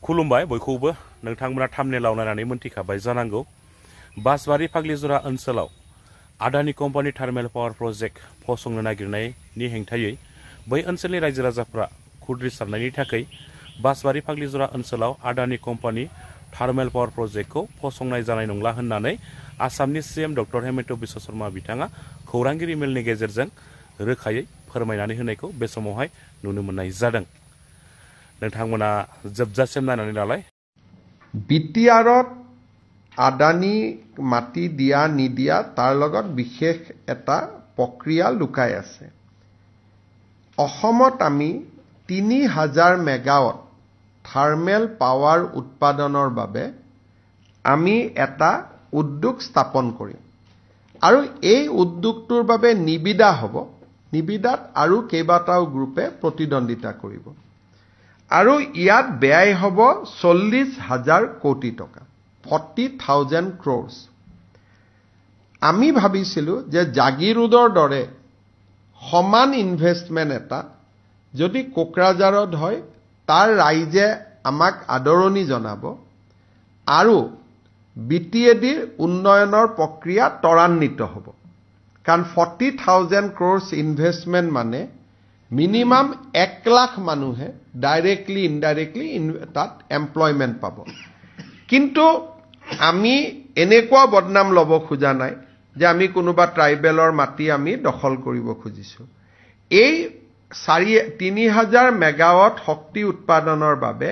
खुलुमबाय बयखौबो नोंथांमोना थाम्बनेलाव नायनानै मोनथिखाबाय जानांगौ बासबारि फाग्लिजरा ओनसोलाव आदानि कम्पानि थार्मेल पावार प्रजेक्ट फसंनो नागिरनायनि हेंथायै बै ओनसोलनि रायजो राजाफ्रा खुद्रिसारनायनि थाखाय बासबारि फाग्लिजरा ओनसोलाव आदानि कम्पानि थार्मेल पावार प्रजेक्टखौ फसंनाय जानाय नंला होननानै आसामनि सीएम डक्टर हेमन्त बिश्व शर्मा बिथाङा खौरांगिरि मेलनि गेजेरजों रोखायै फोरमायनानै होनायखौ बे समावहाय नुनो मोननाय जादों। नोंथांमोना जोबजासिम नायनानै लालाय। बिटिआरत আদানী মাটি দিয়া নিদিয়া তাৰ লগত বিশেষ এটা প্ৰক্ৰিয়া লুকাই আছে। অসমত আমি ৩০০০ মেগাৱাট থাৰ্মেল পাৱাৰ উৎপাদনৰ বাবে আমি এটা উদ্যোগ স্থাপন কৰিম আৰু এই উদ্যোগটোৰ বাবে নিবিদা হ'ব। নিবিদাত আৰু কেইবাটাও গ্ৰুপে প্ৰতিদ্বন্দ্বিতা কৰিব আৰু ইয়াত ব্যয় হ'ব ৪০,০০০ কোটি টকা 40,000 crores। আমি ভাবিছিলো যে জাগিৰোডৰ দৰে সমান ইনভেষ্টমেন্ট এটা যদি কোকৰাঝাৰত হয় তাৰ ৰাইজে আমাক আদৰণি জনাব আৰু বিটিএডিৰ উন্নয়নৰ প্ৰক্ৰিয়া ত্বৰান্বিত হ'ব। কাৰণ 40,000 crores ইনভেষ্টমেন্ট মানে মিনিমাম 1 লাখ মানুহে ডাইৰেক্টলি ইনডাইৰেক্টলি তাত এমপ্লয়মেন্ট পাব। কিন্তু আমি এনেকুৱা বদনাম ল'ব খোজা নাই যে আমি কোনোবা ট্ৰাইবেলৰ মাটি আমি দখল কৰিব খুজিছো। এই ৩০০০ মেগাৱাট শক্তি উৎপাদনৰ বাবে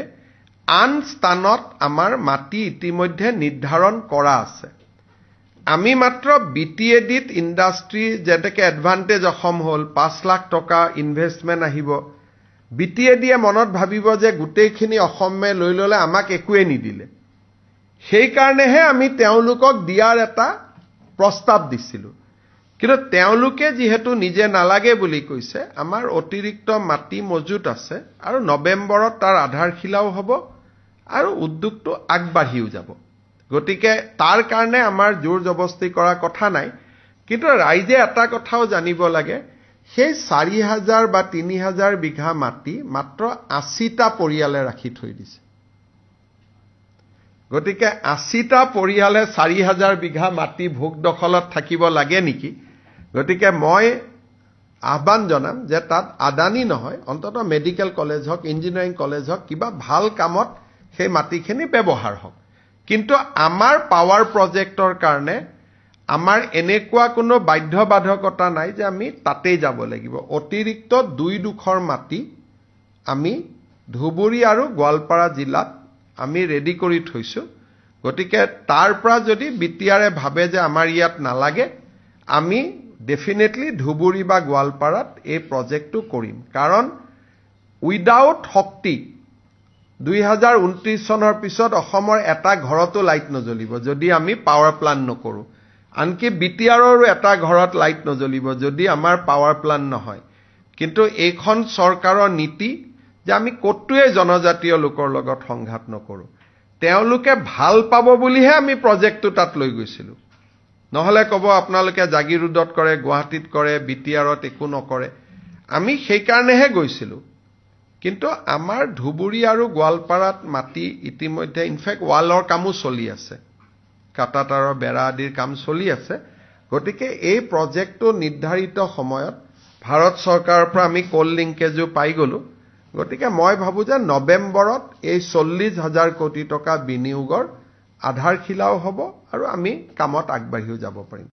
আন স্থানত আমাৰ মাটি ইতিমধ্যে নিৰ্ধাৰণ কৰা আছে। আমি মাত্ৰ বিটিএডিত ইণ্ডাষ্ট্ৰি যেনেকে এডভান্টেজ অসম হ'ল ৫ লাখ টকা ইনভেষ্টমেন্ট আহিব। বিটিএডিয়ে মনত ভাবিব যে গোটেইখিনি অসমে লৈ ল'লে আমাক একোৱে নিদিলে। সেই কাৰণেহে আমি তেওঁলোকক দিয়াৰ এটা প্ৰস্তাৱ দিছিলো। কিন্তু তেওঁলোকে যিহেতু নিজে নালাগে বুলি কৈছে, আমাৰ অতিৰিক্ত মাটি মজুত আছে আৰু নৱেম্বৰত তাৰ আধাৰশিলাও হ'ব আৰু উদ্যোগটো আগবাঢ়িও যাব। গতিকে তাৰ কাৰণে আমাৰ জোৰ জবস্তি কৰা কথা নাই। কিন্তু ৰাইজে এটা কথাও জানিব লাগে, সেই ৪০০০ বা ৩০০০ বিঘা মাটি মাত্ৰ ৮০টা পৰিয়ালে ৰাখি থৈ দিছে। গতিকে ৮০টা পৰিয়ালে ৪০০০ বিঘা মাটি ভোগ দখলত থাকিব লাগে নেকি? গতিকে মই আহ্বান জনাম যে তাত আদানী নহয়, অন্তত মেডিকেল কলেজ হওক, ইঞ্জিনিয়াৰিং কলেজ হওক, কিবা ভাল কামত সেই মাটিখিনি ব্যৱহাৰ হওক। কিন্তু আমাৰ পাৱাৰ প্ৰজেক্টৰ কাৰণে আমাৰ এনেকুৱা কোনো বাধ্যবাধকতা নাই যে আমি তাতেই যাব লাগিব। অতিৰিক্ত ২ মাটি আমি ধুবুৰী আৰু গোৱালপাৰা জিলাত আমি ৰেডি কৰি থৈছো। গতিকে তাৰ পৰা যদি বিটিআৰে ভাবে যে আমাৰ ইয়াত নালাগে, আমি ডেফিনেটলি ধুবুৰী বা গোৱালপাৰাত এই প্ৰজেক্টটো কৰিম। কাৰণ উইদাউট শক্তি ২০২৯ চনৰ পিছত অসমৰ এটা ঘৰতো লাইট নজ্বলিব যদি আমি পাৱাৰ প্লান্ট নকৰো। আনকি বিটিআৰৰো এটা ঘৰত লাইট নজ্বলিব যদি আমাৰ পাৱাৰ প্লান্ট নহয়। কিন্তু এইখন চৰকাৰৰ নীতি যে আমি কতোৱে জনজাতীয় লোকৰ লগত সংঘাত নকৰো। তেওঁলোকে ভাল পাব বুলিহে আমি প্ৰজেক্টটো তাত লৈ গৈছিলো। নহলে কব আপোনালোকে জাগিৰোডত কৰে, গুৱাহাটীত কৰে, বিটিআৰত একো নকৰে। আমি সেই কাৰণেহে গৈছিলো। কিন্তু আমাৰ ধুবুৰী আৰু গোৱালপাৰাত মাটি ইতিমধ্যে ইনফেক্ট ৱালৰ কামো চলি আছে, কাটাতাৰৰ বেৰা আদিৰ কাম চলি আছে। গতিকে এই প্ৰজেক্টটো নিৰ্ধাৰিত সময়ত ভাৰত চৰকাৰৰ পৰা আমি কোল লিংকেজো পাই গলো। গতিকে মই ভাবো যে নৱেম্বৰত এই ৪০,০০০ কোটি টকা বিনিয়োগৰ আধাৰশিলাও হ'ব আৰু আমি কামত আগবাঢ়িও যাব পাৰিম।